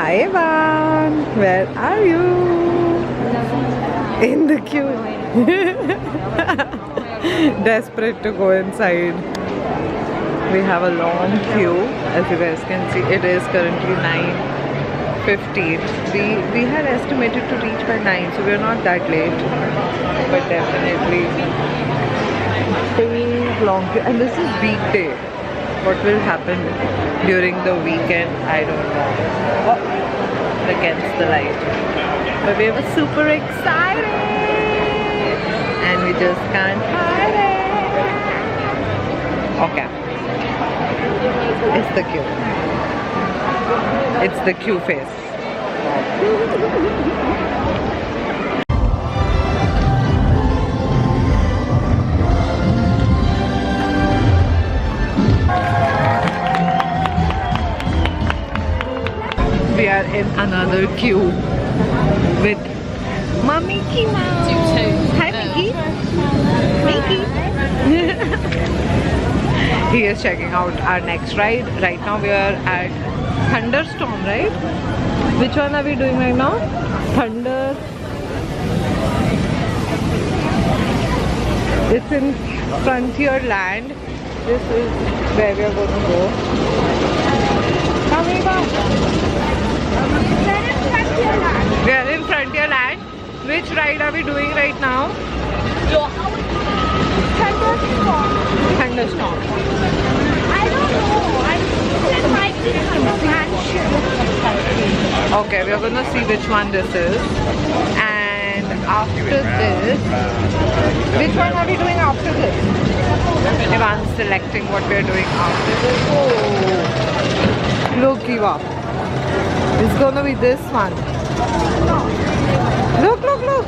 Hi Evan, where are you? In the queue. Desperate to go inside. We have a long queue. As you guys can see, it is currently 9:15. We had estimated to reach by 9, so we're not that late. But definitely big long queue. And this is weekday. What will happen during the weekend, I don't know. Oh, against the light. But we were super excited and we just can't hide it. Okay. It's the queue. It's the queue face. We are in another queue with Mickey Mouse. Hi Mickey. Mickey. He is checking out our next ride. Right now we are at Thunderstorm, right? Which one are we doing right now? Thunder. It's in Frontierland. This is where we are going to go. We are in Frontierland. Which ride are we doing right now? Thunderstorm. Thunderstorm. I don't know. It might be substantial. Okay, we are going to see which one this is. And after this, which one are we doing after this? Ivan's selecting what we are doing after this. Oh, look, Eva. It's going to be this one. Look, look, look.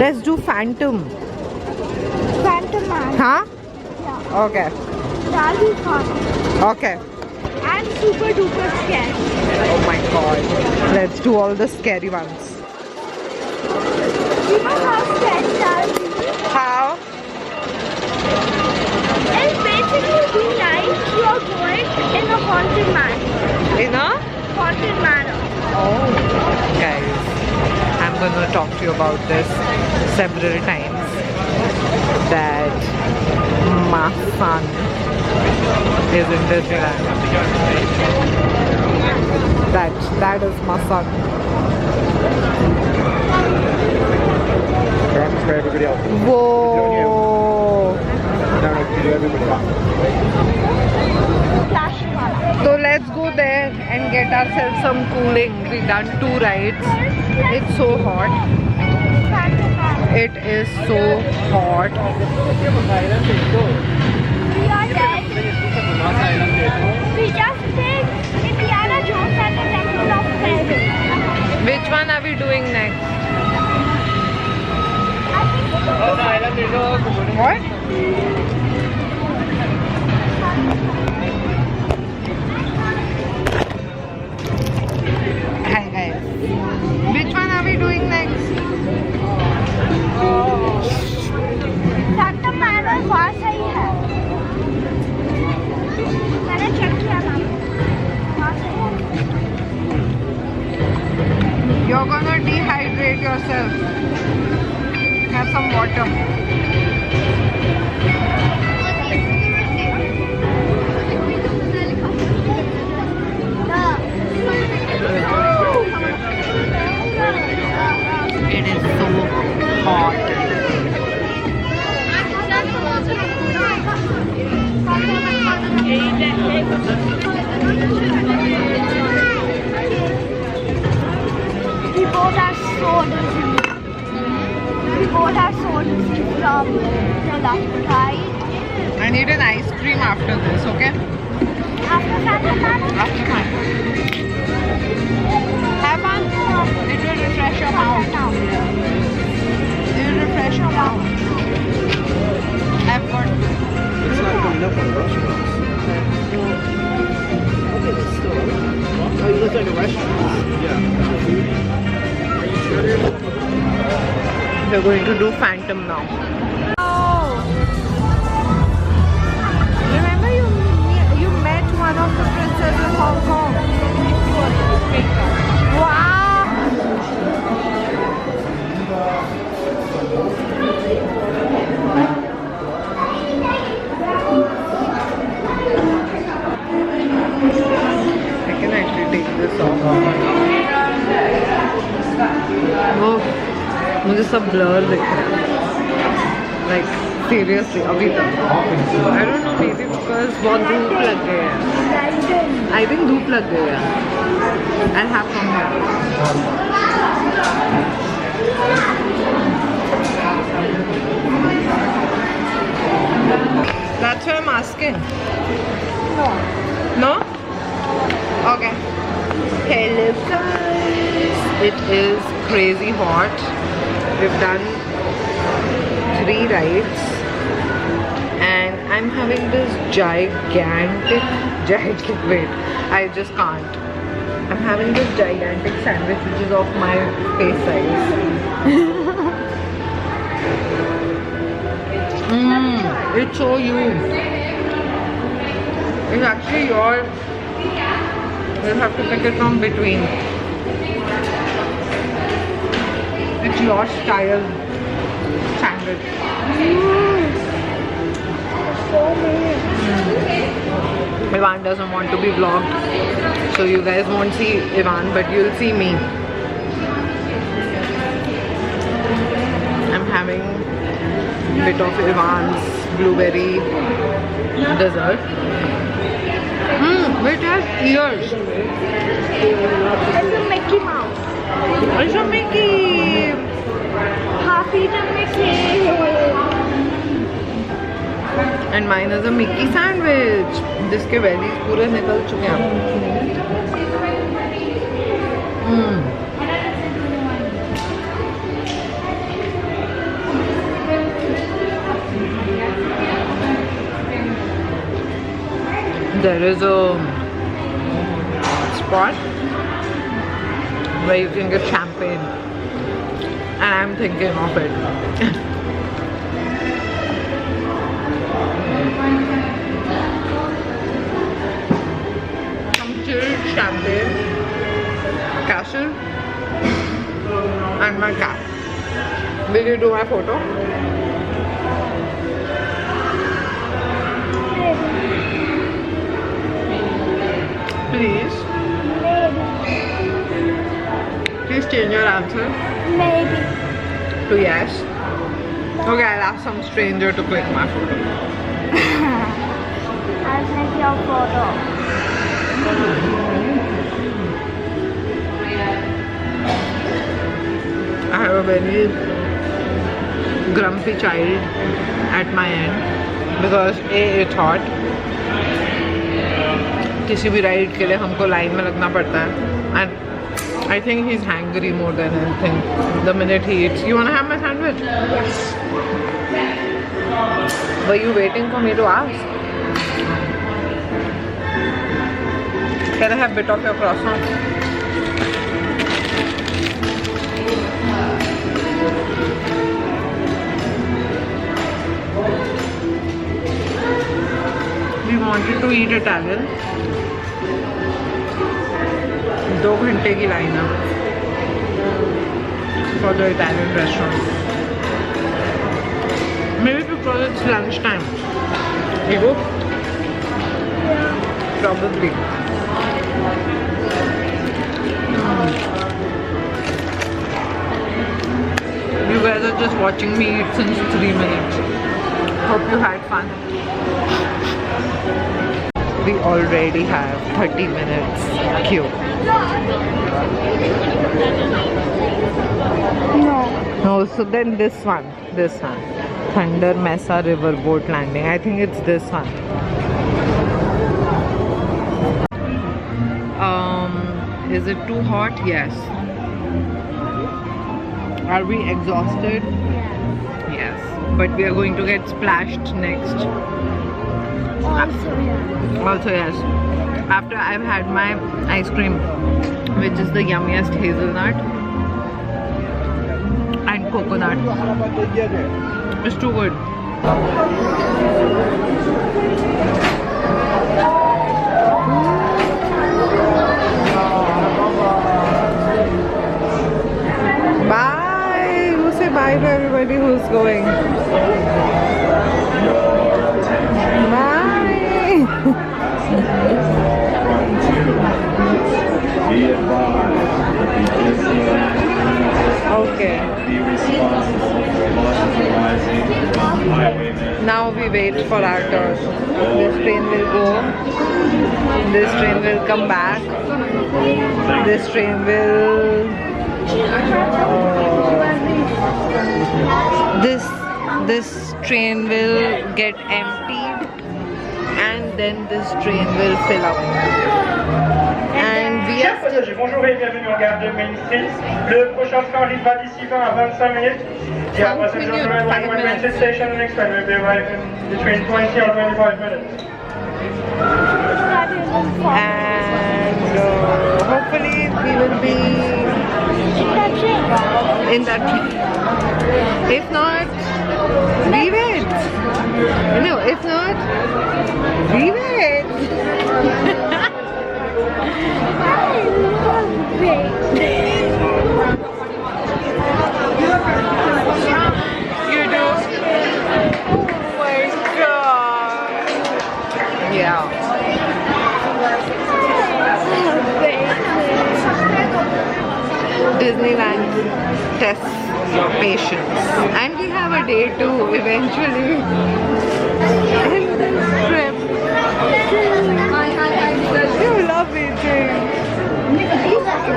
Let's do Phantom. Phantom Man. Huh? Yeah. Okay. That'll be fun. Okay. And super duper scary. Oh my god. Let's do all the scary ones. You know how scary that'll be? How? It's basically be like you are going in a haunted manor. In a? Haunted manor. Oh. Guys, I'm gonna talk to you about this several times. That my son is in Disneyland. That is my son. For everybody else. Whoa. Flashing one. So let's go there and get ourselves some cooling. We've done 2 rides. It's so hot. Phantom Man. It is so hot. We are dead. We just did Indiana Jones and the Temple of Heaven. Which one are we doing next? What? Hi guys. Which one are we doing next? Phantom Man वहाँ सही है मैंने check किया ना वहाँ सही है You're gonna dehydrate yourself. Have some water. It is so hot. We both are so dizzy. We both are so dizzy from the last ride. I need an ice cream after this, okay? After Phantom Man, After fun. Have fun. It will refresh your mouth. It will refresh your mouth. I've got. It's not coming up on restaurants. Okay, but still. Oh, you looked at the restaurants? Yeah. We're going to do Phantom now. Remember you met one of the princesses in Hong Kong? Wow! I can actually take this off. वो मुझे सब blur दिख रहा है. Like seriously अभी तक. I don't know, maybe because बहुत धूप लग गई है. I think धूप लग गई है. I'll have some here. That's why I'm asking. No? Okay. Hello guys. It is crazy hot. We've done 3 rides and I'm having this gigantic wait, I just can't. I'm having this gigantic sandwich which is of my face size. It's so huge. It's actually yours. You'll have to pick it from between. It's your style sandwich. Ivan doesn't want to be vlogged, so you guys won't see Ivan, but you'll see me. I'm having a bit of Ivan's blueberry dessert. It has ears. It's a Mickey Mouse. It's a Mickey. Half eaten Mickey. And mine is a Mickey sandwich. जिसके वेलीज पूरे निकल चुके हैं. There is a spot where you can get champagne and I'm thinking of it. Some chilled champagne, castle and my cat. Will you do my photo? Please. Please change your answer. Maybe. To yes. Okay, I'll ask some stranger to click my photo. I'll take your photo. I have a very grumpy child at my end because A, it's hot. किसी भी ride के लिए हमको line में लगना पड़ता है. And I think he's hungry more than anything. The minute he eats, you wanna have my sandwich? Yes. Were you waiting for me to ask? Can I have a bit of your croissant? We wanted to eat Italian. 2 घंटे की line है for the Italian restaurant. Maybe because it's lunch time. We go? Probably. You guys are just watching me eat since 3 minutes. Hope you had fun. We already have 30 minutes queue. No, so then this one. Thunder Mesa River Boat Landing. I think it's this one. Is it too hot? Yes. Are we exhausted? Yes. But we are going to get splashed next. Also yes. After I've had my ice cream, which is the yummiest hazelnut. coconut. It's too good. Bye. Who say bye to everybody who's going? Bye. Okay. Now we wait for our turn. This train will go. This train will come back. This train will. This train will get emptied, and then this train will fill up. And we Chers are. passagers, bonjour et bienvenue en gare de Main Street. Le prochain train arrivera d'ici 20 à 25 minutes. The passenger minutes, train 5 will minutes. the station. The next train will be arriving between 20 or 25 minutes. And hopefully we will be in that train. If not, we wait. No, if not, we wait. You do? Oh my god. Yeah. Disneyland tests your patience, and we have a day too eventually in this trip. You love eating.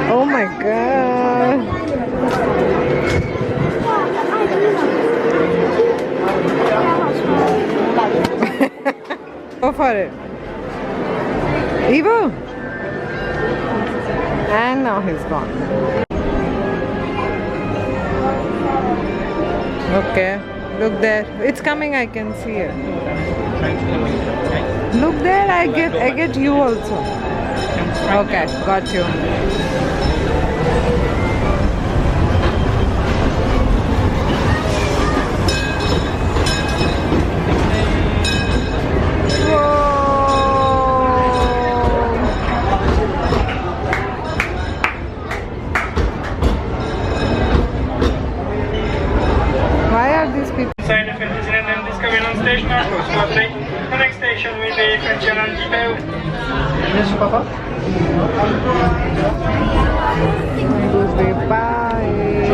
Oh my god. Go for it. Evo. And now he's gone. Okay, look there. It's coming, I can see it. Look there, I get you also. Okay, got you. Why are these people? Inside the Fantasyland and Discoveryland station are closed shortly. The next station will be Frontierland Depot. Monsieur Papa? Bye.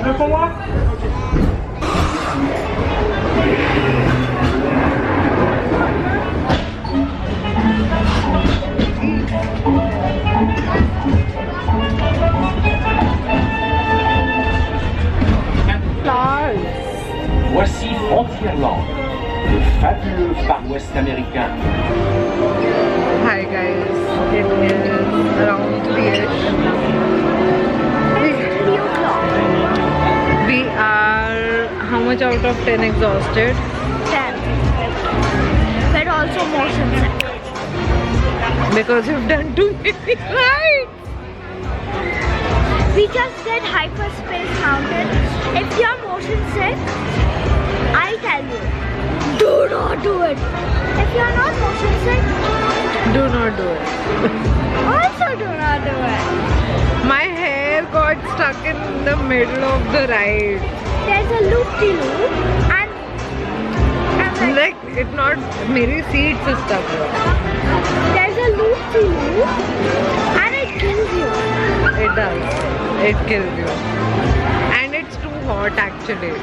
Le pour moi? Voici Frontierland, le fabuleux Far West américain. Hi guys, it is around 3ish. We are how much out of 10 exhausted? 10. But also motion sick. Because you've done too many rides. We just did Hyperspace Mountain. If you're motion sick, I tell you, do not do it. If you're not motion sick, Do not do it. also do not do it. My hair got stuck in the middle of the ride. There's a loop-de-loop and Like it not मेरी seat से stuck हुआ. there's a loop-de-loop and it kills you. It does. It kills you. And it's too hot actually.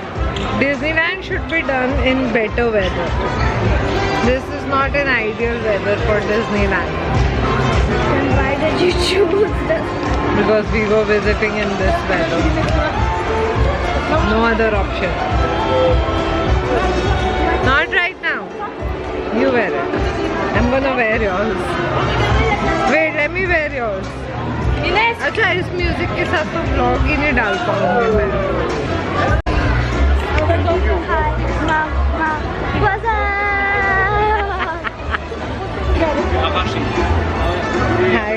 Disneyland should be done in better weather. This is not an ideal weather for Disneyland. Then why did you choose this? Because we were visiting in this weather. No other option. Not right now. You wear it. I'm gonna wear yours. Wait, let me wear yours. अच्छा इस music के साथ तो vlog ही नहीं डाल पाऊंगी मैं. Hi, Mama. What's up? Hi.